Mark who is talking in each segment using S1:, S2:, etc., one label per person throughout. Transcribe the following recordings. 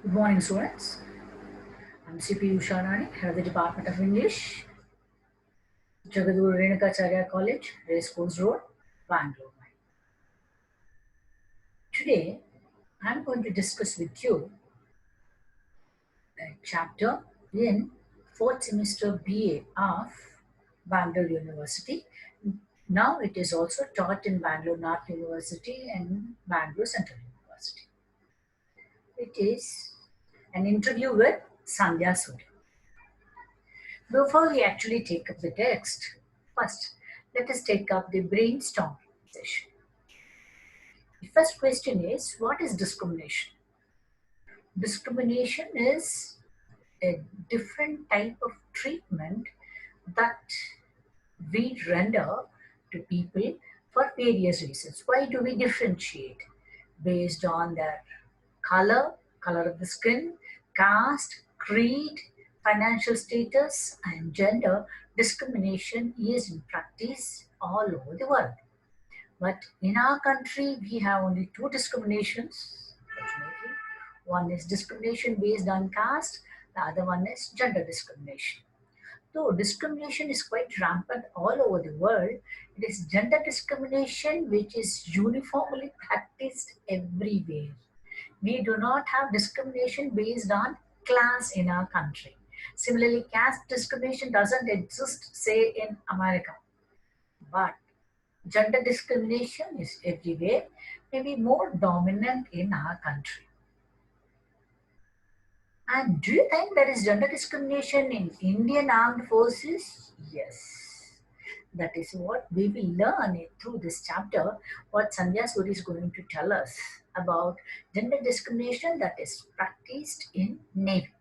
S1: Good morning, students. I'm CP Ushanani, head of the Department of English, Jagaduru Renukacharya College, Racecourse Road, Bangalore. Today, I'm going to discuss with you a chapter in fourth semester BA of Bangalore University. Now it is also taught in Bangalore North University and Bangalore Central University. It is an interview with Sandhya Suri. Before we actually take up the text, first let us take up the brainstorm session. The first question is, what is discrimination? Discrimination is a different type of treatment that we render to people for various reasons. Why do we differentiate? Based on their color of the skin, caste, creed, financial status, and gender. Discrimination is in practice all over the world. But in our country, we have only two discriminations, fortunately. One is discrimination based on caste, the other one is gender discrimination. Though discrimination is quite rampant all over the world, it is gender discrimination which is uniformly practiced everywhere. We do not have discrimination based on class in our country. Similarly, caste discrimination doesn't exist, say, in America. But gender discrimination is everywhere, maybe more dominant in our country. And do you think there is gender discrimination in Indian armed forces? Yes. That is what we will learn through this chapter, what Sandhya Suri is going to tell us about gender discrimination that is practiced in Navy.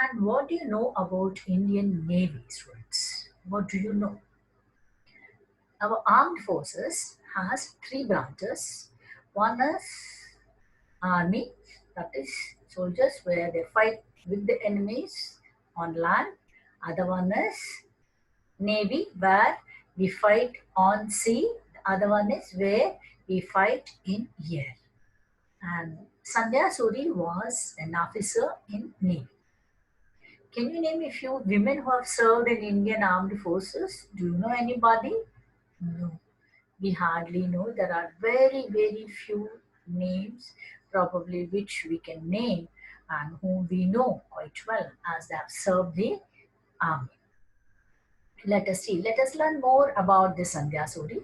S1: And what do you know about Indian Navy, students? What do you know? Our armed forces has three branches. One is army, that is soldiers where they fight with the enemies on land. Other one is navy where we fight on sea. The other one is where we fight in air. And Sandhya Suri was an officer in navy. Can you name a few women who have served in Indian armed forces? Do you know anybody? No. We hardly know. There are very, very few names probably which we can name and whom we know quite well as they have served the army. Let us see. Let us learn more about this Sandhya Suri,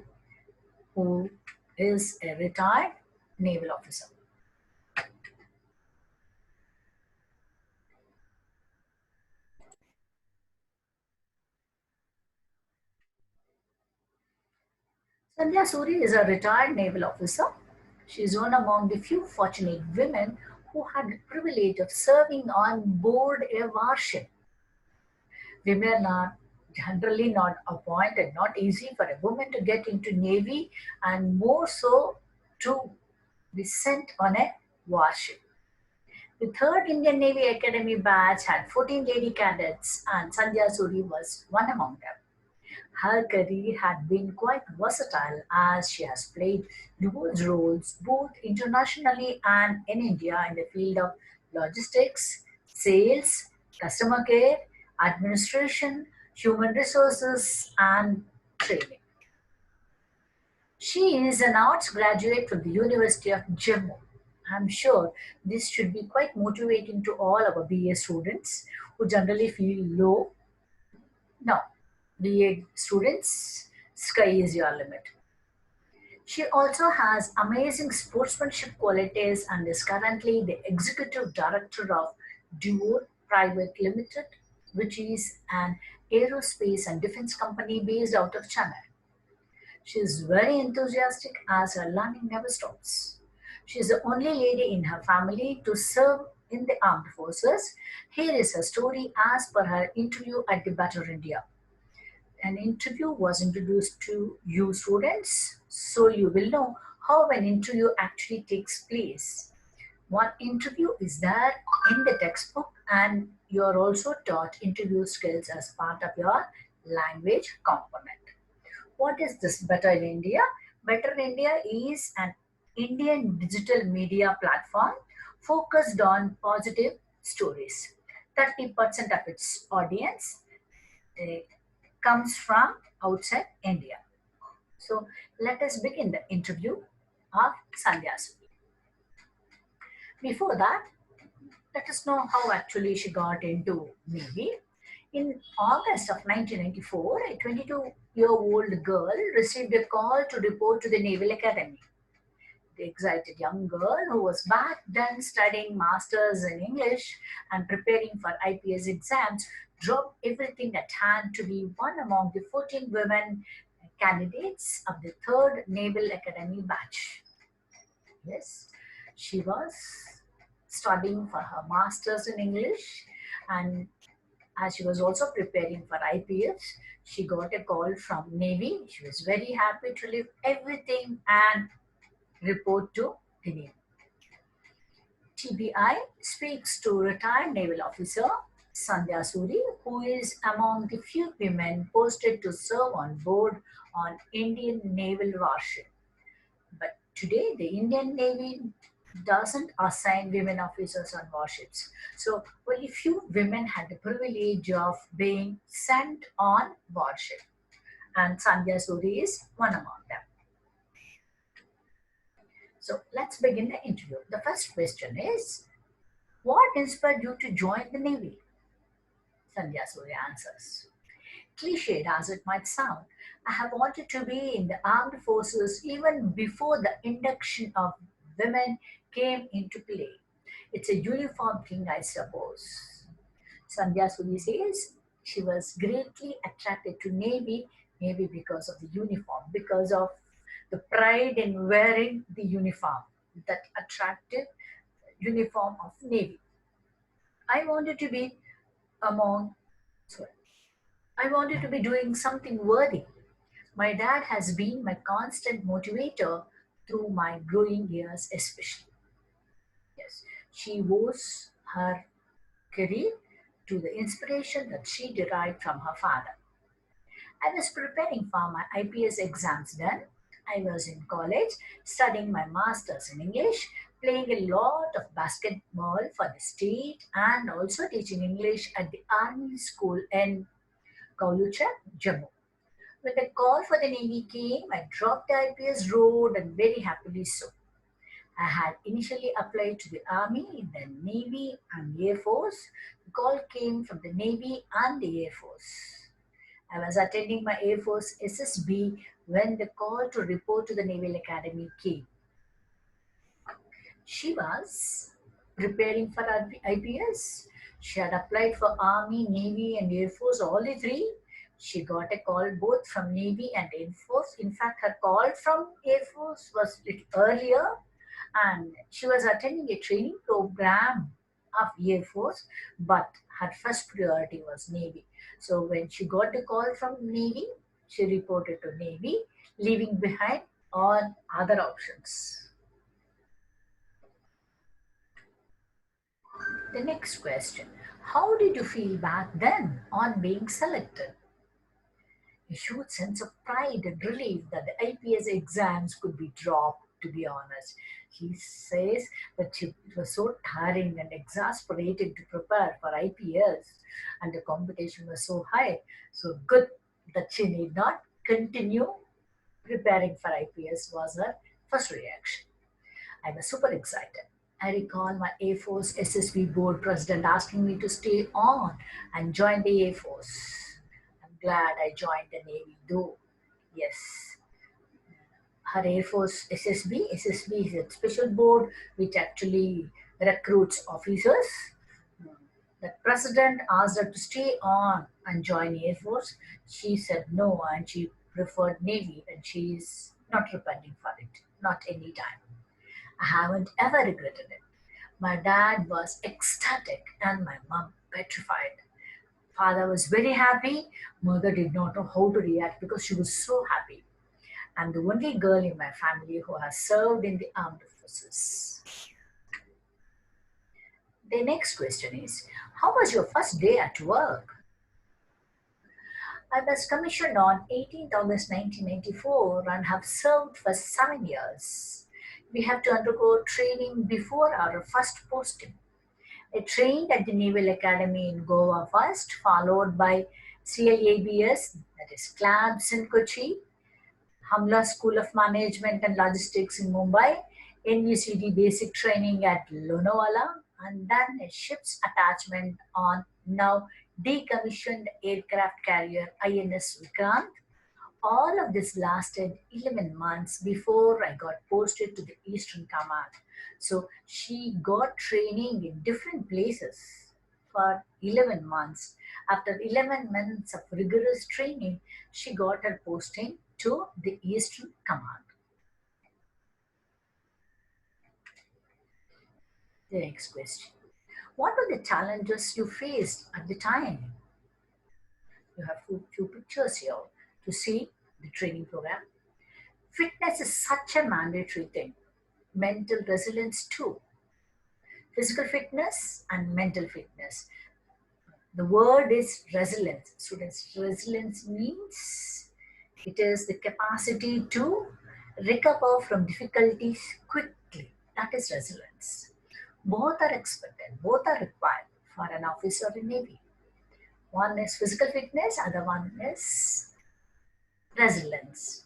S1: who is a retired naval officer. Sandhya Suri is a retired naval officer. She is one among the few fortunate women who had the privilege of serving on board a warship. Women are generally not appointed, not easy for a woman to get into Navy and more so to be sent on a warship. The third Indian Navy Academy batch had 14 lady cadets and Sandhya Suri was one among them. Her career had been quite versatile as she has played dual roles both internationally and in India in the field of logistics, sales, customer care, administration, human resources, and training. She is an arts graduate from the University of Jammu. I'm sure this should be quite motivating to all our BA students who generally feel low. Now, BA students, sky is your limit. She also has amazing sportsmanship qualities and is currently the executive director of Duo Private Limited, which is an aerospace and defense company based out of Chennai. She is very enthusiastic as her learning never stops. She is the only lady in her family to serve in the armed forces. Here is her story as per her interview at the Better India. An interview was introduced to you students, so you will know how an interview actually takes place. One interview is there in the textbook and you are also taught interview skills as part of your language component. What is this Better India? Better India is an Indian digital media platform focused on positive stories. 30% of its audience uh, comes from outside India. So let us begin the interview of Sandhya. Before that, let us know how actually she got into Navy. In August of 1994, a 22-year-old girl received a call to report to the Naval Academy. The excited young girl, who was back then studying masters in English and preparing for IPS exams, dropped everything at hand to be one among the 14 women candidates of the 3rd Naval Academy batch. Yes, she was studying for her masters in English, and as she was also preparing for IPS, she got a call from Navy. She was very happy to leave everything and report to the Navy. TBI speaks to retired naval officer Sandhya Suri, who is among the few women posted to serve on board on Indian naval warship. But today, the Indian Navy doesn't assign women officers on warships. So only few women had the privilege of being sent on warship, and Sandhya Suri is one among them. So let's begin the interview. The first question is, what inspired you to join the Navy? Sandhya Suri answers. Cliched as it might sound, I have wanted to be in the armed forces even before the induction of women came into play. It's a uniform thing, I suppose. Sandhya Suri says she was greatly attracted to Navy, maybe because of the uniform, because of the pride in wearing the uniform, that attractive uniform of Navy. I wanted to be among, sorry, I wanted to be doing something worthy. My dad has been my constant motivator through my growing years, especially. Yes, she owes her career to the inspiration that she derived from her father. I was preparing for my IPS exams then. I was in college studying my masters in English, playing a lot of basketball for the state, and also teaching English at the Army School in Kaulucha, Jammu. When the call for the Navy came, I dropped the IPS road and very happily so. I had initially applied to the Army, then Navy and Air Force. The call came from the Navy and the Air Force. I was attending my Air Force SSB when the call to report to the Naval Academy came. She was preparing for IPS. She had applied for Army, Navy, and Air Force, all the three. She got a call both from Navy and Air Force. In fact, her call from Air Force was a little earlier, and she was attending a training program of Air Force, but her first priority was Navy. So when she got the call from Navy, she reported to Navy, leaving behind all other options. The next question, how did you feel back then on being selected? A huge sense of pride and relief that the IPS exams could be dropped, to be honest. He says that it was so tiring and exasperating to prepare for IPS, and the competition was so high. So good that she need not continue preparing for IPS was her first reaction. I was super excited. I recall my Air Force SSB board president asking me to stay on and join the Air Force. I'm glad I joined the Navy though. Yes, her Air Force SSB is a special board which actually recruits officers. The president asked her to stay on and join Air Force. She said no and she preferred Navy, and she is not repenting for it. Not any time. I haven't ever regretted it. My dad was ecstatic and my mom petrified. Father was very happy. Mother did not know how to react because she was so happy. I'm the only girl in my family who has served in the armed forces. The next question is, how was your first day at work? I was commissioned on 18th August 1994 and have served for 7 years. We have to undergo training before our first posting. I trained at the Naval Academy in Goa first, followed by CLABS, that is CLABS in Kochi, Hamla School of Management and Logistics in Mumbai, NVCD basic training at Lonavala, and then a ship's attachment on now decommissioned aircraft carrier INS Vikrant. All of this lasted 11 months before I got posted to the Eastern Command. So she got training in different places for 11 months. After 11 months of rigorous training, she got her posting to the Eastern Command. The next question. What were the challenges you faced at the time? You have few pictures here to see the training program. Fitness is such a mandatory thing. Mental resilience too. Physical fitness and mental fitness. The word is resilience. Students, resilience means it is the capacity to recover from difficulties quickly. That is resilience. Both are expected, both are required for an officer in Navy. One is physical fitness, other one is resilience.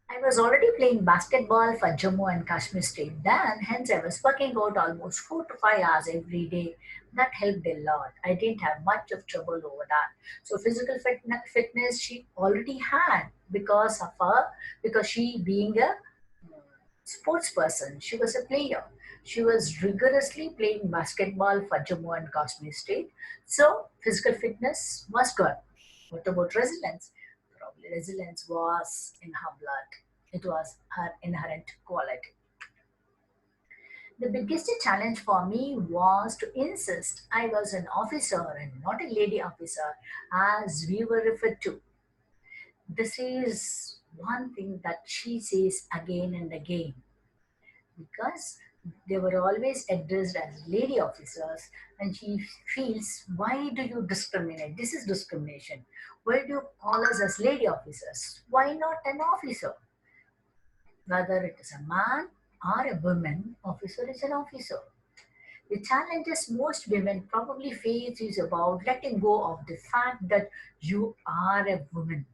S1: I was already playing basketball for Jammu and Kashmir State then, hence I was working out almost 4 to 5 hours every day. That helped a lot. I didn't have much of trouble over that. So physical fitness she already had because she being a sports person, she was a player. She was rigorously playing basketball for Jammu and Kashmir State. So physical fitness was good. What about resilience? Probably resilience was in her blood. It was her inherent quality. The biggest challenge for me was to insist I was an officer and not a lady officer, as we were referred to. This is one thing that she says again and again because they were always addressed as lady officers, and she feels, why do you discriminate? This is discrimination. Why do you call us as lady officers? Why not an officer? Whether it is a man or a woman, officer is an officer. The challenges most women probably face is about letting go of the fact that you are a woman.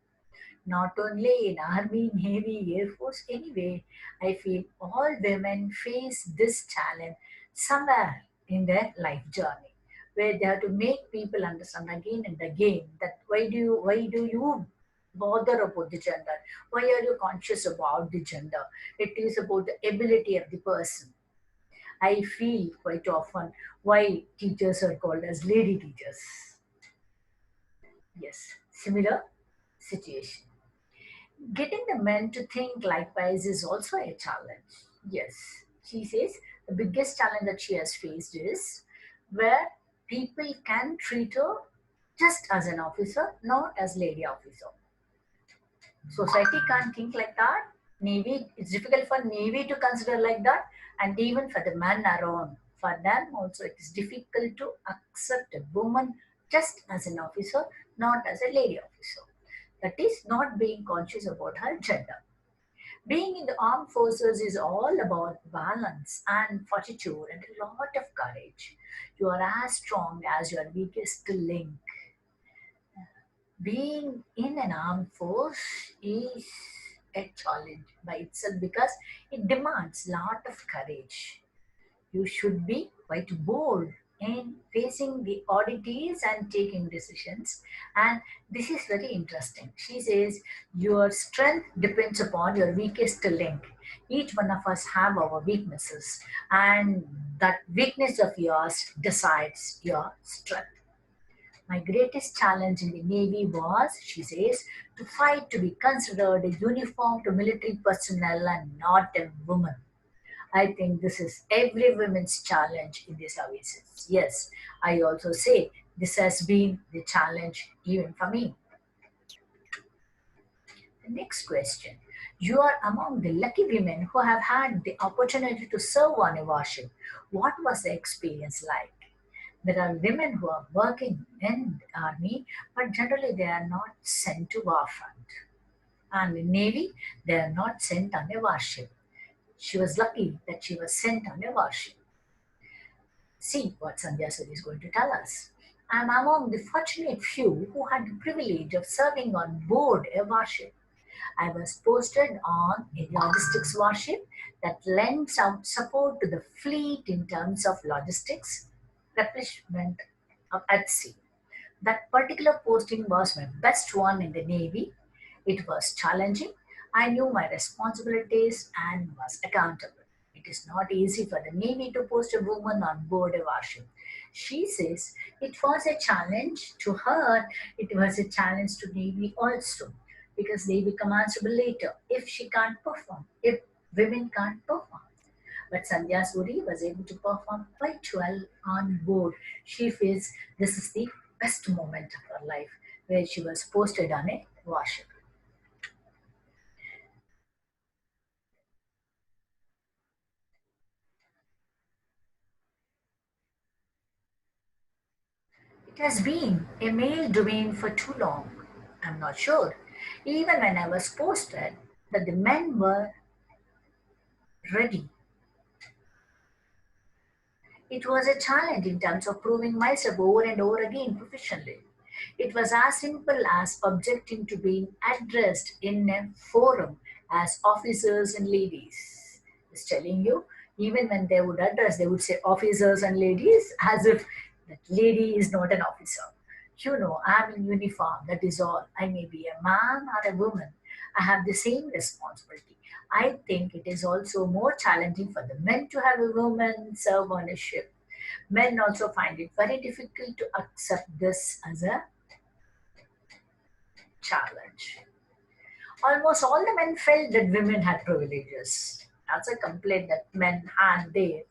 S1: Not only in army, navy, air force, anyway, I feel all women face this challenge somewhere in their life journey, where they have to make people understand again and again that why do you bother about the gender? Why are you conscious about the gender? It is about the ability of the person. I feel quite often why teachers are called as lady teachers. Yes, similar situation. Getting the men to think likewise is also a challenge. Yes, she says the biggest challenge that she has faced is where people can treat her just as an officer, not as lady officer. Society can't think like that. Navy, it's difficult for Navy to consider like that, and even for the men around. For them also, it is difficult to accept a woman just as an officer, not as a lady officer. That is not being conscious about her gender. Being in the armed forces is all about balance and fortitude and a lot of courage. You are as strong as your weakest link. Being in an armed force is a challenge by itself because it demands a lot of courage. You should be quite bold in facing the oddities and taking decisions. And this is very interesting. She says your strength depends upon your weakest link. Each one of us have our weaknesses, and that weakness of yours decides your strength. My greatest challenge in the Navy was, she says, to fight to be considered a uniformed military personnel and not a woman. I think this is every woman's challenge in the services. Yes, I also say this has been the challenge even for me. The next question. You are among the lucky women who have had the opportunity to serve on a warship. What was the experience like? There are women who are working in the army, but generally they are not sent to war front. And in Navy, they are not sent on a warship. She was lucky that she was sent on a warship. See what Sandhya Suri is going to tell us. I am among the fortunate few who had the privilege of serving on board a warship. I was posted on a logistics warship that lends out support to the fleet in terms of logistics, replenishment at sea. That particular posting was my best one in the Navy. It was challenging. I knew my responsibilities and was accountable. It is not easy for the Navy to post a woman on board a warship. She says it was a challenge to her, it was a challenge to Navy also, because they become answerable later if she can't perform, if women can't perform. But Sandhya Suri was able to perform quite well on board. She feels this is the best moment of her life, where she was posted on a warship. It has been a male domain for too long. I'm not sure. Even when I was posted, that the men were ready. It was a challenge in terms of proving myself over and over again professionally. It was as simple as objecting to being addressed in a forum as officers and ladies. Just telling you, even when they would address, they would say officers and ladies as if that lady is not an officer. You know, I'm in uniform, that is all. I may be a man or a woman. I have the same responsibility. I think it is also more challenging for the men to have a woman serve on a ship. Men also find it very difficult to accept this as a challenge. Almost all the men felt that women had privileges. That's a complaint that men had there.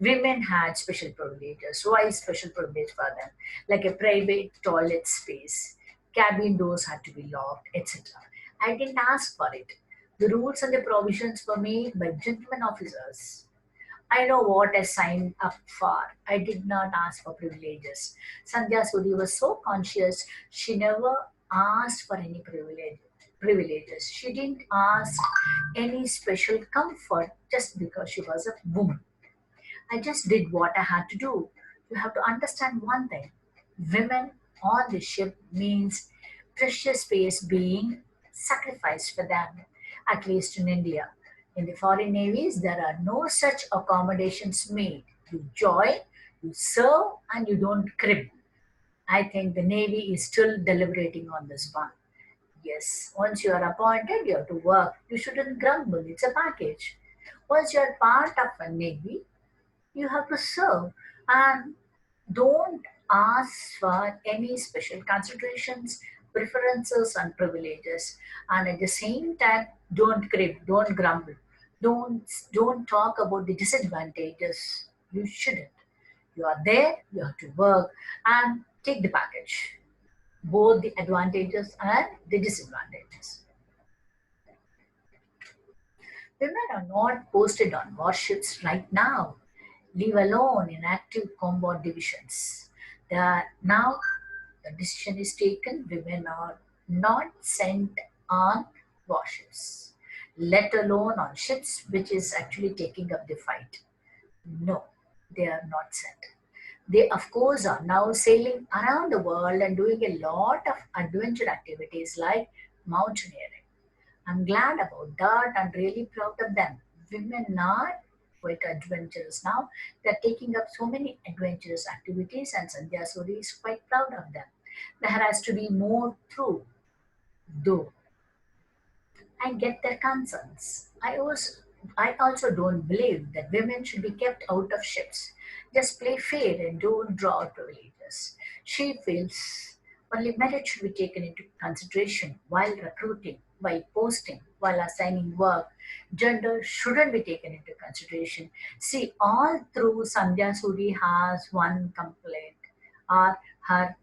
S1: Women had special privileges. Why special privilege for them? Like a private toilet space, cabin doors had to be locked, etc. I didn't ask for it. The rules and the provisions were made by gentlemen officers. I know what I signed up for. I did not ask for privileges. Sandhya Suri was so conscious, she never asked for any privileges. She didn't ask any special comfort just because she was a woman. I just did what I had to do. You have to understand one thing: women on the ship means precious space being sacrificed for them, at least in India. In the foreign navies, there are no such accommodations made. You join, you serve, and you don't crib. I think the Navy is still deliberating on this one. Yes, once you are appointed, you have to work. You shouldn't grumble, it's a package. Once you are part of a Navy, you have to serve and don't ask for any special considerations, preferences, and privileges. And at the same time, don't crib, don't grumble, don't talk about the disadvantages. You shouldn't. You are there, you have to work and take the package, both the advantages and the disadvantages. Women are not posted on warships right now, leave alone in active combat divisions. Now the decision is taken, women are not sent on warships, let alone on ships which is actually taking up the fight. No, they are not sent. They, of course, are now sailing around the world and doing a lot of adventure activities like mountaineering. I'm glad about that and really proud of them. Women are quite adventurous now. They're taking up so many adventurous activities, and Sandhya Suri is quite proud of them. There has to be more through, though. I get their concerns. I also don't believe that women should be kept out of ships. Just play fair and don't draw out privileges. She feels only merit should be taken into consideration while recruiting, while posting, while assigning work. Gender shouldn't be taken into consideration. See, all through Sandhya Suri has one complaint, or her,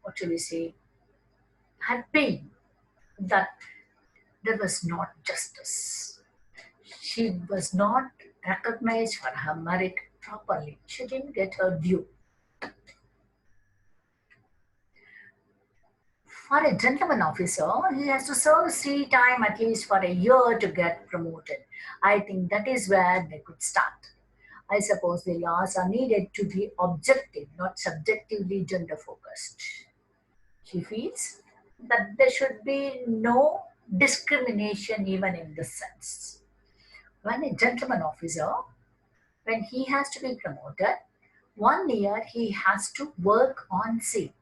S1: what should we say, her pain that there was not justice. She was not recognized for her merit properly. She didn't get her due. For a gentleman officer, he has to serve sea time at least for a year to get promoted. I think that is where they could start. I suppose the laws are needed to be objective, not subjectively gender focused. She feels that there should be no discrimination even in this sense. When a gentleman officer, when he has to be promoted, 1 year he has to work on say.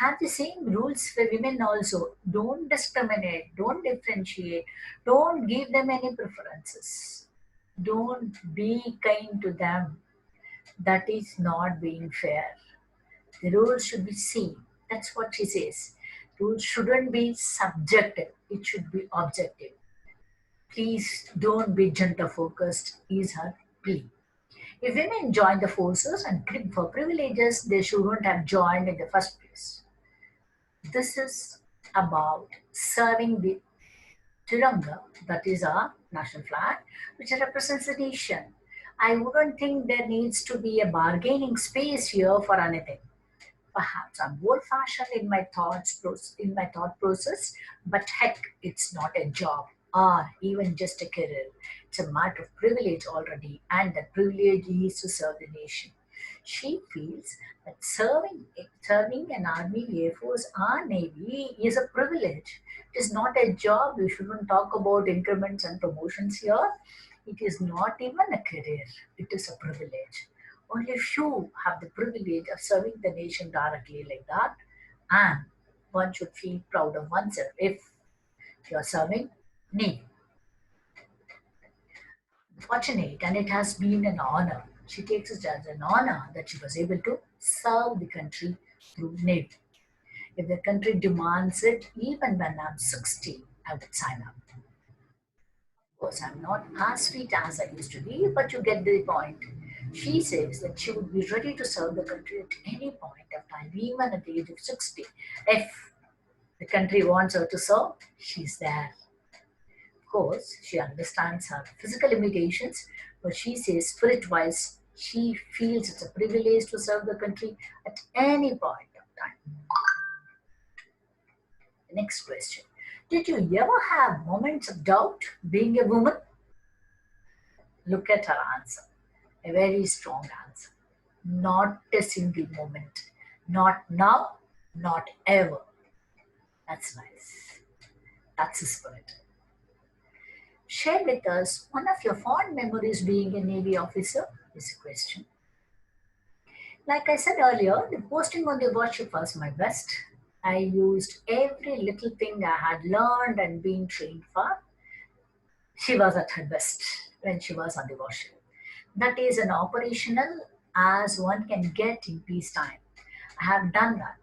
S1: Have the same rules for women also. Don't discriminate, don't differentiate, don't give them any preferences. Don't be kind to them. That is not being fair. The rules should be same. That's what she says. Rules shouldn't be subjective, it should be objective. Please don't be gender focused, is her plea. If women join the forces and crib for privileges they shouldn't have joined in the first place. This is about serving the Tiranga, that is our national flag, which represents the nation. I wouldn't think there needs to be a bargaining space here for anything. Perhaps I'm old-fashioned in my thought process, but heck, it's not a job or even just a career. It's a matter of privilege already, and that privilege is to serve the nation. She feels that serving an army, air force, or navy is a privilege. It is not a job. We shouldn't talk about increments and promotions here. It is not even a career. It is a privilege. Only few have the privilege of serving the nation directly like that, and one should feel proud of oneself if you are serving Navy. Fortunate, and it has been an honor. She takes it as an honor that she was able to serve the country through Navy. If the country demands it, even when I'm 60, I would sign up. Of course, I'm not as fit as I used to be, but you get the point. She says that she would be ready to serve the country at any point of time, even at the age of 60. If the country wants her to serve, she's there. Of course, she understands her physical limitations, but she says spirit wise, she feels it's a privilege to serve the country at any point of time. The next question. Did you ever have moments of doubt being a woman? Look at her answer. A very strong answer. Not a single moment. Not now, not ever. That's nice. That's the spirit. Share with us one of your fond memories being a Navy officer is a question. Like I said earlier, the posting on the warship was my best. I used every little thing I had learned and been trained for. She was at her best when she was on the warship. That is an operational as one can get in peacetime. I have done that.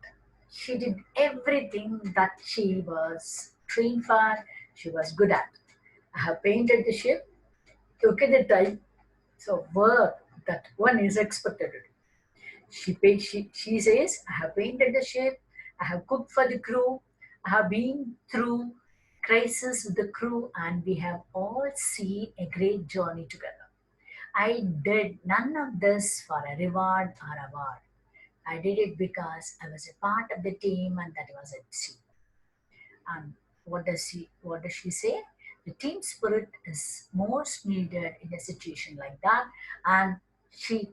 S1: She did everything that she was trained for, she was good at. I have painted the ship, took in the time, so work that one is expected. She says, I have painted the ship, I have cooked for the crew, I have been through crisis with the crew, and we have all seen a great journey together. I did none of this for a reward or award. I did it because I was a part of the team and that was at sea. And what does she say? The team spirit is most needed in a situation like that, and she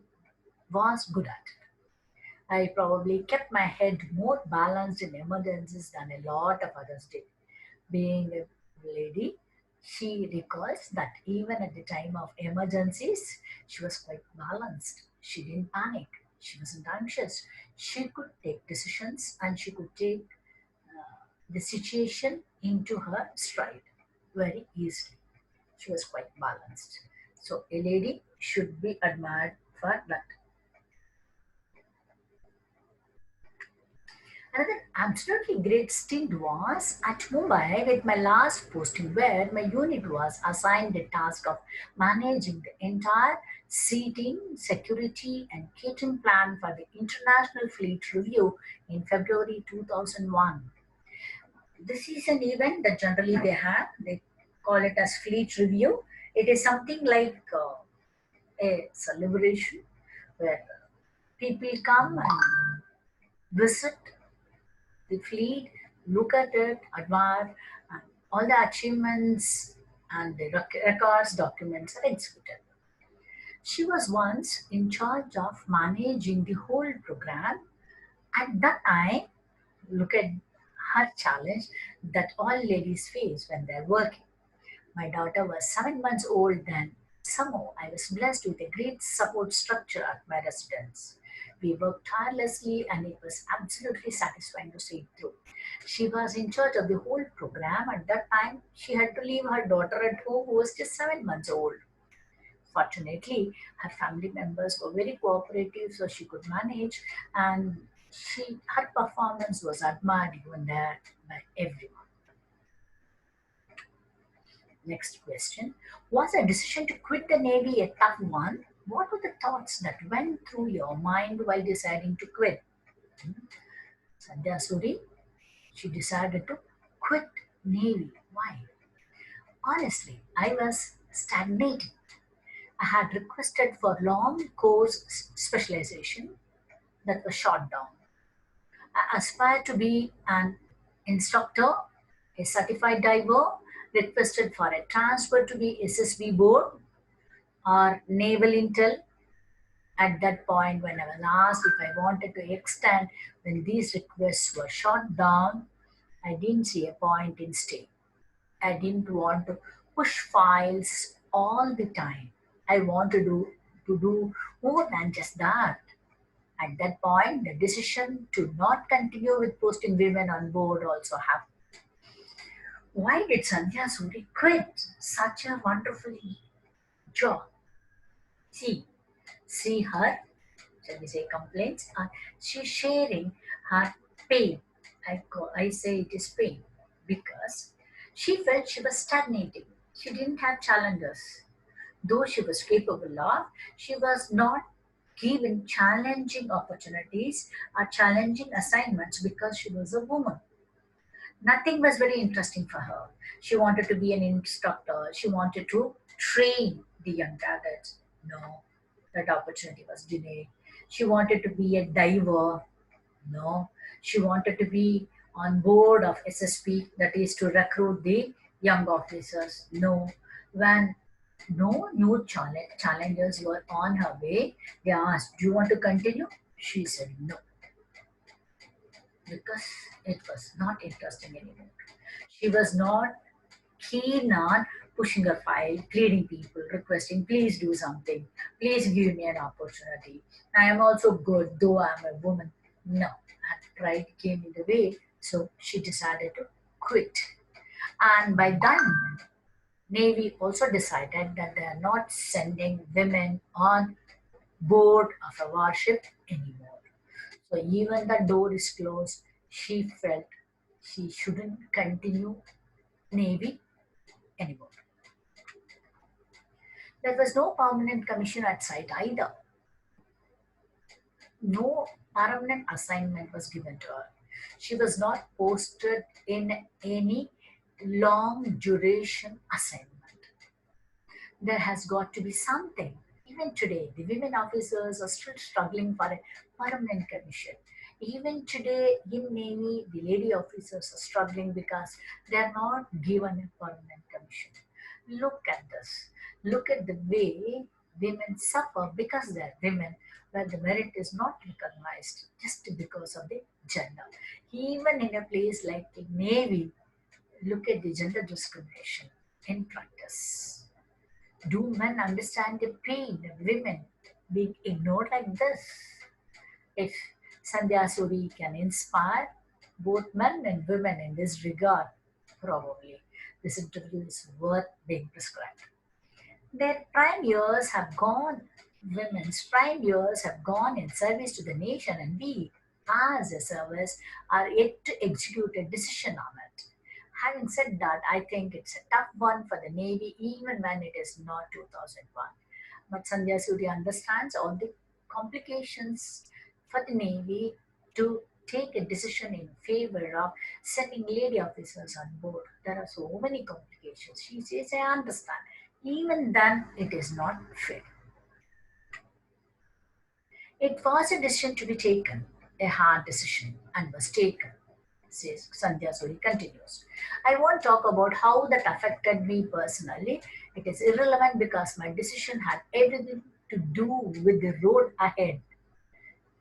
S1: was good at it. I probably kept my head more balanced in emergencies than a lot of others did. Being a lady, she recalls that even at the time of emergencies, she was quite balanced. She didn't panic. She wasn't anxious. She could take decisions and she could take the situation into her stride very easily. She was quite balanced. So, a lady should be admired for that. Another absolutely great stint was at Mumbai with my last posting, where my unit was assigned the task of managing the entire seating, security, and catering plan for the International Fleet Review in February 2001. This is an event that generally they have. They call it as Fleet Review. It is something like a celebration where people come and visit the fleet, look at it, admire, and all the achievements. and the records, documents are executed. She was once in charge of managing the whole program. At that time, look at her challenge that all ladies face when they're working. My daughter was 7 months old then. Somehow I was blessed with a great support structure at my residence. We worked tirelessly and it was absolutely satisfying to see it through. She was in charge of the whole program. At that time, she had to leave her daughter at home who was just 7 months old. Fortunately, her family members were very cooperative, so she could manage, and her performance was admired even there by everyone. Next question: was the decision to quit the Navy a tough one? What were the thoughts that went through your mind while deciding to quit? Sandhya Suri, she decided to quit Navy. Why? Honestly, I was stagnating. I had requested for long course specialization that was shot down. I aspired to be an instructor, a certified diver, requested for a transfer to the SSB board or naval intel. At that point, when I was asked if I wanted to extend, when these requests were shot down, I didn't see a point in staying. I didn't want to push files all the time. I wanted to do more than just that. At that point, the decision to not continue with posting women on board also happened. Why did Sandhya Suri quit such a wonderful job? See, see her, shall we say, complaints, and she's sharing her pain. I say it is pain because she felt she was stagnating. She didn't have challenges. Though she was capable of, she was not given challenging opportunities or challenging assignments because she was a woman. Nothing was very interesting for her. She wanted to be an instructor, she wanted to train the young cadets. No, that opportunity was denied. She wanted to be a diver. No, she wanted to be on board of SSP, that is to recruit the young officers. No, when no new challenges were on her way, they asked, "Do you want to continue?" She said no, because it was not interesting anymore. She was not keen on pushing a file, pleading people, requesting, please do something, please give me an opportunity. I am also good, though I am a woman. No, and pride came in the way, so she decided to quit. And by then, Navy also decided that they are not sending women on board of a warship anymore. So even the door is closed, she felt she shouldn't continue Navy anymore. There was no permanent commission at site either. No permanent assignment was given to her. She was not posted in any long duration assignment. There has got to be something. Even today, the women officers are still struggling for a permanent commission. Even today, in Navy, the lady officers are struggling because they are not given a permanent commission. Look at this. Look at the way women suffer because they are women, where the merit is not recognized just because of the gender. Even in a place like the Navy, look at the gender discrimination in practice. Do men understand the pain of women being ignored like this? If Sandhya Suri can inspire both men and women in this regard, probably this interview is worth being prescribed. Their prime years have gone, women's prime years have gone in service to the nation, and we, as a service, are yet to execute a decision on it. Having said that, I think it's a tough one for the Navy, even when it is not 2001. But Sandhya Suri understands all the complications for the Navy to take a decision in favor of sending lady officers on board. There are so many complications. She says, I understand. Even then, it is not fair. It was a decision to be taken, a hard decision, and was taken. says Sandhya Suri continues. I won't talk about how that affected me personally. It is irrelevant because my decision had everything to do with the road ahead.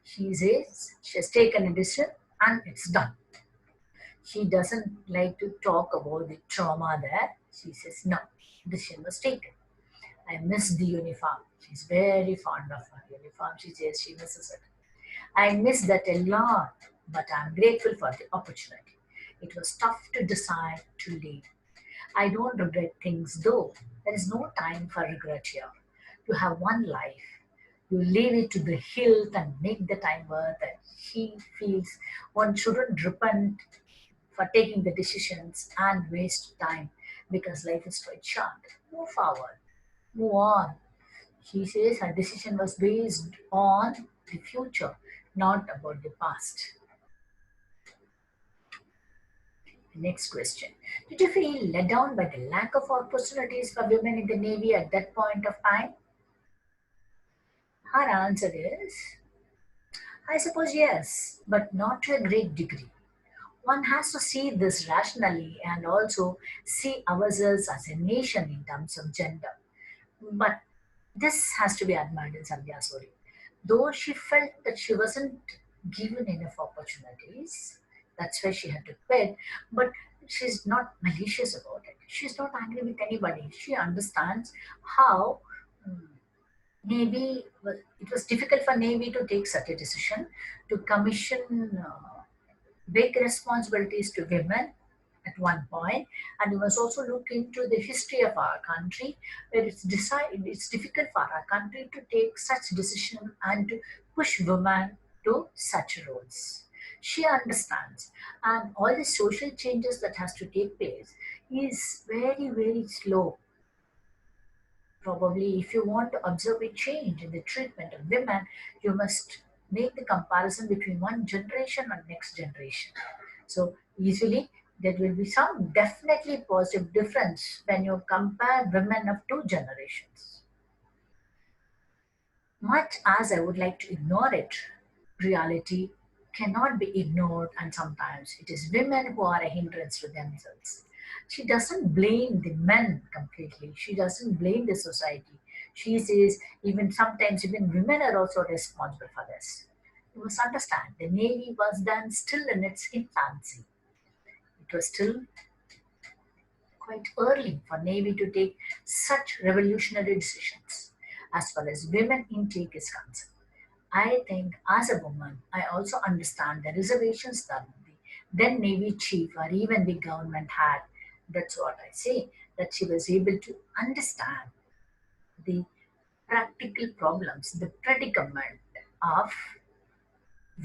S1: She says she has taken a decision and it's done. She doesn't like to talk about the trauma there. She says, no, decision was taken. I miss the uniform. She's very fond of her uniform. She says she misses it. I miss that a lot, but I'm grateful for the opportunity. It was tough to decide to leave. I don't regret things though. There is no time for regret here. You have one life. You leave it to the hilt and make the time worth it. She feels one shouldn't repent for taking the decisions and waste time because life is quite short. Move forward. Move on. She says her decision was based on the future, not about the past. Next question. Did you feel let down by the lack of opportunities for women in the Navy at that point of time? Her answer is, I suppose yes, but not to a great degree. One has to see this rationally and also see ourselves as a nation in terms of gender. But this has to be admired in Sandhya Suri. Though she felt that she wasn't given enough opportunities, that's why she had to quit, but she's not malicious about it. She's not angry with anybody. She understands how Navy, well, it was difficult for Navy to take such a decision to commission big responsibilities to women at one point, and we must also look into the history of our country, where it's difficult for our country to take such decision and to push women to such roles. She understands, and all the social changes that has to take place is very very slow. Probably, if you want to observe a change in the treatment of women, you must make the comparison between one generation and next generation. So easily there will be some definitely positive difference when you compare women of two generations. Much as I would like to ignore it, reality cannot be ignored, and sometimes it is women who are a hindrance to themselves. She doesn't blame the men completely, she doesn't blame the society. She says even sometimes even women are also responsible for this. You must understand the Navy was then still in its infancy. It was still quite early for Navy to take such revolutionary decisions as far as women intake is concerned. I think as a woman, I also understand the reservations that the then Navy chief or even the government had. That's what I say, that she was able to understand the practical problems, the predicament of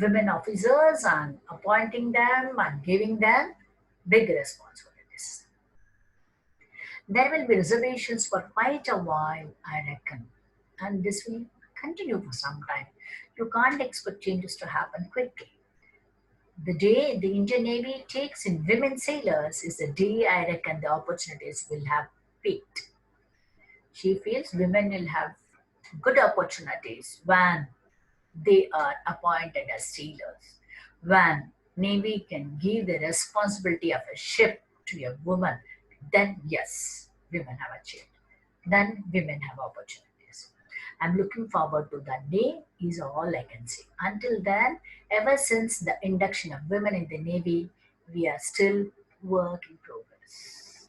S1: women officers and appointing them and giving them big responsibilities. There will be reservations for quite a while, I reckon, and this will continue for some time. You can't expect changes to happen quickly. The day the Indian Navy takes in women sailors is the day I reckon the opportunities will have peaked. She feels women will have good opportunities when they are appointed as sailors, when Navy can give the responsibility of a ship to a woman, then yes, women have a chance. Then women have opportunities. I'm looking forward to that day is all I can say. Until then, ever since the induction of women in the Navy, we are still work in progress.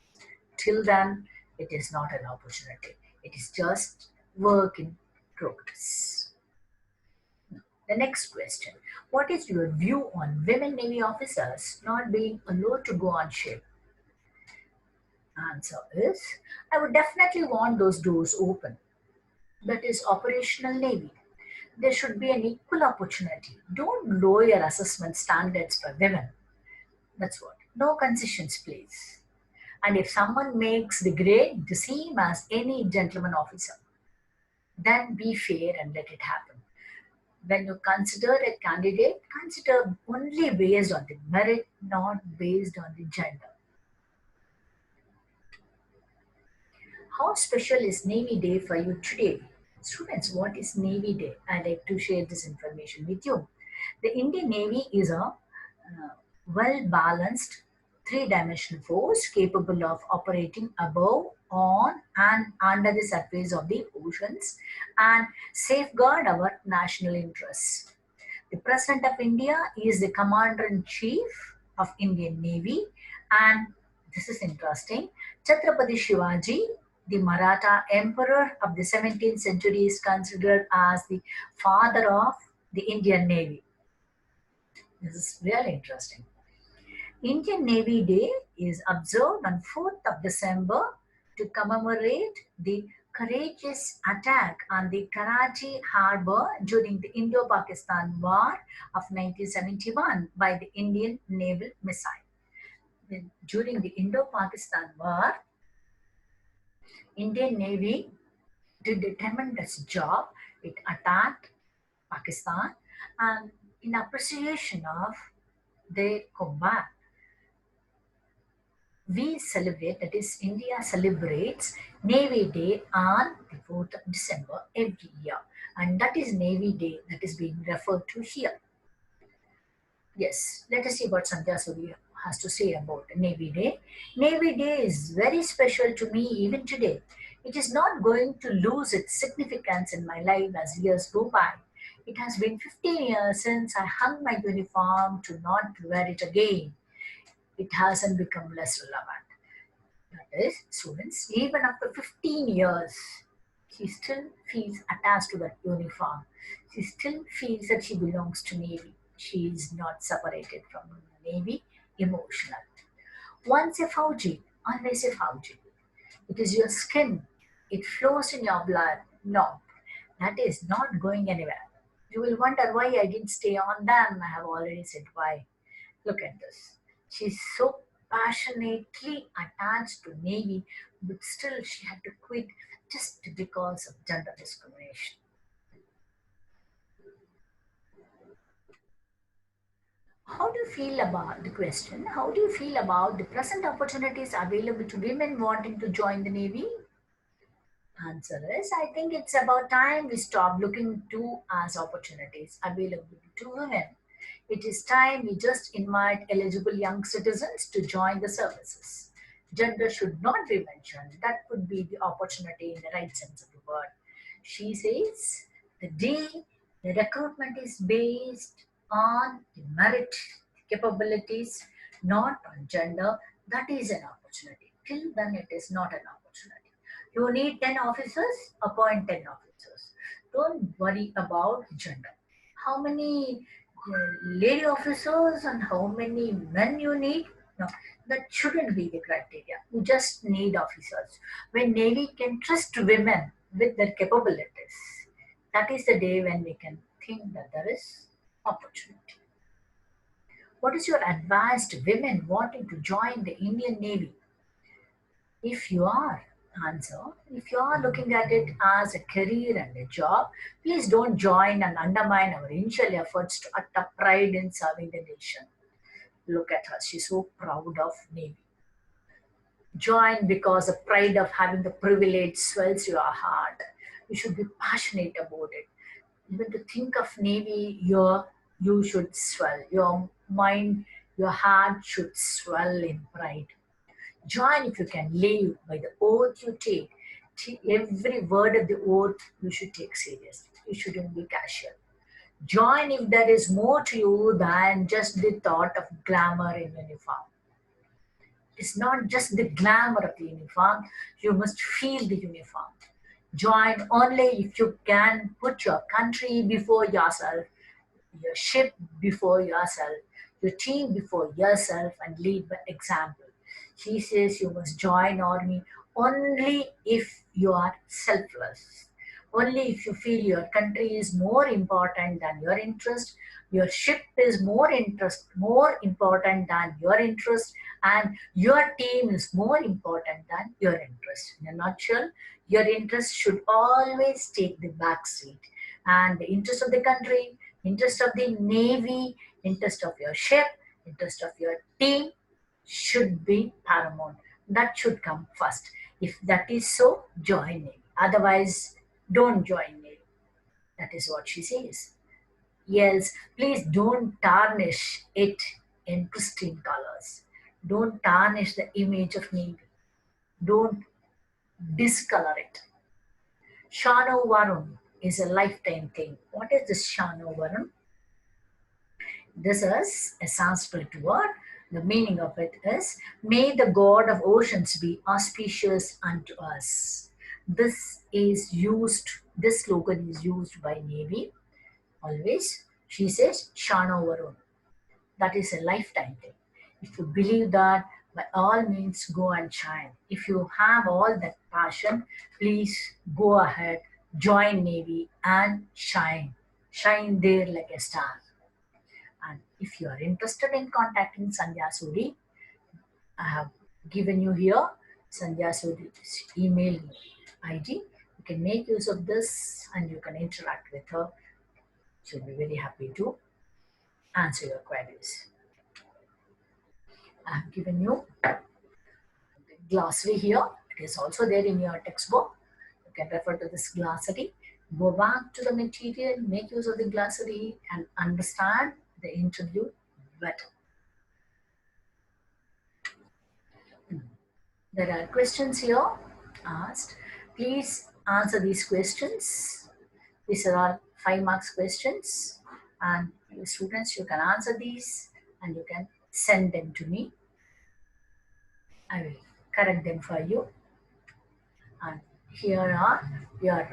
S1: Till then, it is not an opportunity. It is just work in progress. The next question. What is your view on women Navy officers not being allowed to go on ship? Answer is, I would definitely want those doors open. That is operational Navy. There should be an equal opportunity. Don't lower your assessment standards for women. That's what. No concessions, please. And if someone makes the grade the same as any gentleman officer, then be fair and let it happen. When you consider a candidate, consider only based on the merit, not based on the gender. How special is Navy Day for you today? Students, what is Navy Day? I'd like to share this information with you. The Indian Navy is a well balanced, three-dimensional force capable of operating above, on, and under the surface of the oceans and safeguard our national interests. The President of India is the Commander in Chief of Indian Navy, and this is interesting. Chhatrapati Shivaji, the Maratha Emperor of the 17th century, is considered as the father of the Indian Navy. This is really interesting. Indian Navy Day is observed on 4th of December to commemorate the courageous attack on the Karachi harbor during the Indo-Pakistan War of 1971 by the Indian naval missile. During the Indo-Pakistan War, Indian Navy did a tremendous job. It attacked Pakistan, and in appreciation of their combat, we celebrate, that is, India celebrates Navy Day on the 4th of December every year. And that is Navy Day that is being referred to here. Yes, let us see what Sandhya Suri has to say about Navy Day. Navy Day is very special to me even today. It is not going to lose its significance in my life as years go by. It has been 15 years since I hung my uniform to not wear it again. It hasn't become less relevant. That is, students, even after 15 years, she still feels attached to that uniform. She still feels that she belongs to Navy. She is not separated from the Navy emotionally. Once a Fauji, always a Fauji. It is your skin. It flows in your blood. No, that is not going anywhere. You will wonder why I didn't stay on them. I have already said why. Look at this. She's so passionately attached to Navy, but still she had to quit just because of gender discrimination. How do you feel about the question? How do you feel about the present opportunities available to women wanting to join the Navy? Answer is, I think it's about time we stop looking to as opportunities available to women. It is time we just invite eligible young citizens to join the services. Gender should not be mentioned. That could be the opportunity in the right sense of the word. She says the day the recruitment is based on the merit, capabilities, not on gender, that is an opportunity. Till then, it is not an opportunity. You need 10 officers, appoint 10 officers. Don't worry about gender. How many lady officers and how many men you need? No, that shouldn't be the criteria. You just need officers. When Navy can trust women with their capabilities, that is the day when we can think that there is opportunity. What is your advice to women wanting to join the Indian Navy? If you are, answer, if you are looking at it as a career and a job, please don't join and undermine our initial efforts to utter pride in serving the nation. Look at her, she's so proud of Navy. Join because the pride of having the privilege swells your heart. You should be passionate about it. Even to think of Navy, you should swell. Your mind, your heart should swell in pride. Join if you can live by the oath you take. Every word of the oath you should take seriously. You shouldn't be casual. Join if there is more to you than just the thought of glamour in uniform. It's not just the glamour of the uniform, you must feel the uniform. Join only if you can put your country before yourself, your ship before yourself, your team before yourself, and lead by example. He says you must join army only if you are selfless. Only if you feel your country is more important than your interest, your ship is more important than your interest, and your team is more important than your interest. In a nutshell, your interest should always take the back seat, and the interest of the country, interest of the navy, interest of your ship, interest of your team should be paramount. That should come first. If that is so, join Navy. Otherwise, don't join Navy. That is what she says. Yes, please don't tarnish it in pristine colors. Don't tarnish the image of navy. Don't discolor it. Shano Varun is a lifetime thing. What is this Shano Varun? This is a Sanskrit word. The meaning of it is, may the god of oceans be auspicious unto us. This slogan is used by Navy always. She says, Shano Varun. That is a lifetime thing. If you believe that, by all means go and shine. If you have all that passion, please go ahead, join Navy and shine. Shine there like a star. And if you are interested in contacting Sandhya Suri, I have given you here Sandhya Suri's email ID. You can make use of this and you can interact with her. She'll be very happy to answer your queries. I have given you glossary here. It is also there in your textbook. You can refer to this glossary. Go back to the material, make use of the glossary and understand the interview better. There are questions here asked. Please answer these questions. These are all 5 marks questions. And students, you can answer these and you can send them to me. I will correct them for you. And here are your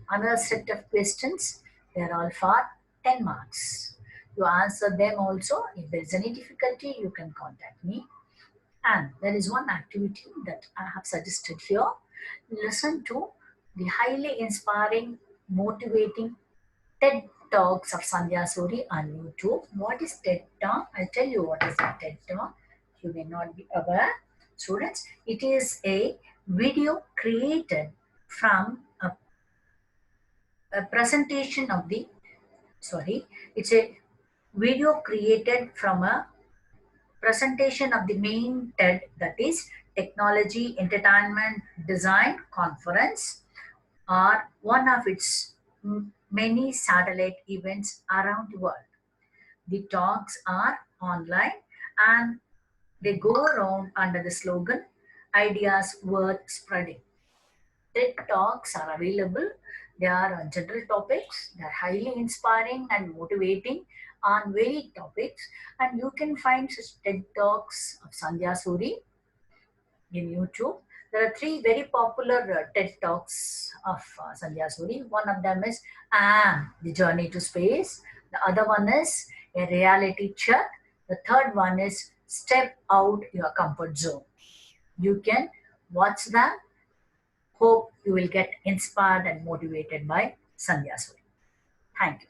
S1: another set of questions. They are all for 10 marks. You answer them also. If there is any difficulty, you can contact me. And there is one activity that I have suggested here. Listen to the highly inspiring, motivating TED Talks of Sandhya Suri on YouTube. What is TED Talk? I'll tell you what is a TED Talk. You may not be aware. Students, it is a video created from a presentation of the, it's a video created from a presentation of the main TED, that is Technology, Entertainment, Design Conference, or one of its many satellite events around the world. The talks are online and they go around under the slogan, Ideas Worth Spreading. TED Talks are available. They are on general topics. They are highly inspiring and motivating on varied topics. And you can find such TED Talks of Sandhya Suri in YouTube. There are 3 very popular TED Talks of Sandhya Suri. One of them is The Journey to Space. The other one is A Reality Check. The third one is Step Out Your Comfort Zone. You can watch them. Hope you will get inspired and motivated by Sandhya Suri. Thank you.